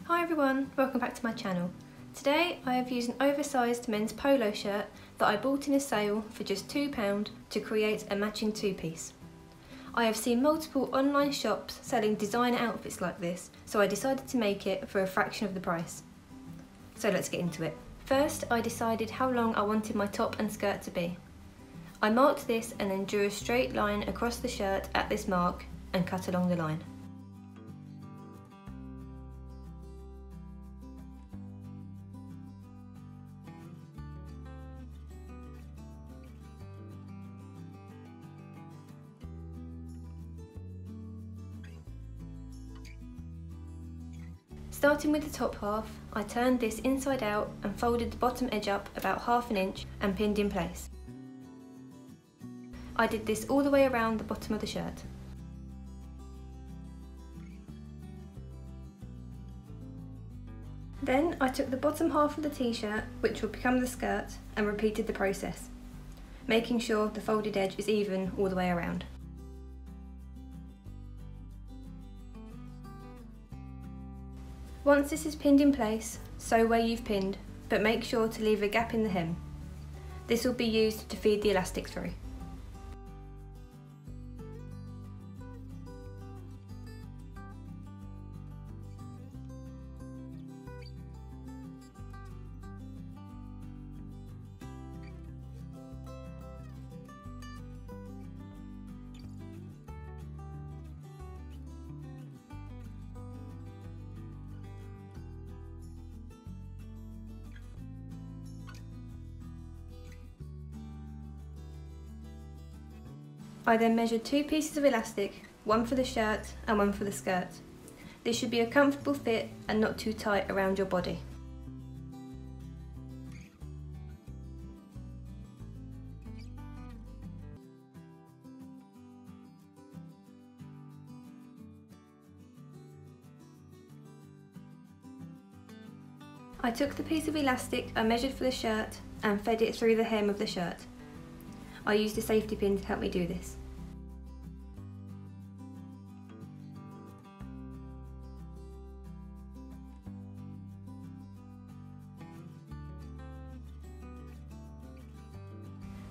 Hi everyone, welcome back to my channel. Today I have used an oversized men's polo shirt that I bought in a sale for just £2 to create a matching two-piece. I have seen multiple online shops selling designer outfits like this, so I decided to make it for a fraction of the price. So let's get into it. First, I decided how long I wanted my top and skirt to be. I marked this and then drew a straight line across the shirt at this mark and cut along the line. Starting with the top half, I turned this inside out and folded the bottom edge up about ½ inch and pinned in place. I did this all the way around the bottom of the shirt. Then I took the bottom half of the t-shirt, which will become the skirt, and repeated the process, making sure the folded edge is even all the way around. Once this is pinned in place, sew where you've pinned, but make sure to leave a gap in the hem. This will be used to feed the elastic through. I then measured 2 pieces of elastic, one for the shirt and one for the skirt. This should be a comfortable fit and not too tight around your body. I took the piece of elastic I measured for the shirt and fed it through the hem of the shirt. I used a safety pin to help me do this.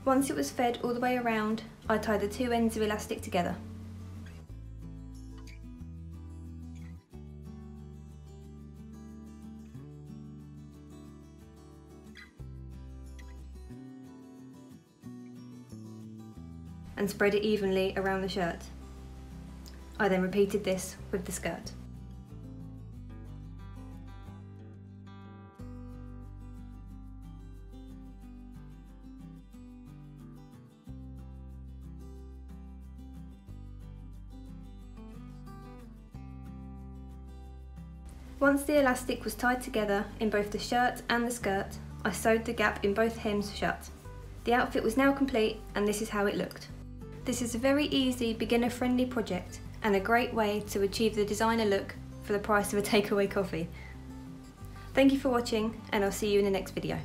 Once it was fed all the way around, I tied the 2 ends of elastic together. And spread it evenly around the shirt. I then repeated this with the skirt. Once the elastic was tied together in both the shirt and the skirt, I sewed the gap in both hems shut. The outfit was now complete and this is how it looked. This is a very easy, beginner-friendly project and a great way to achieve the designer look for the price of a takeaway coffee. Thank you for watching and I'll see you in the next video.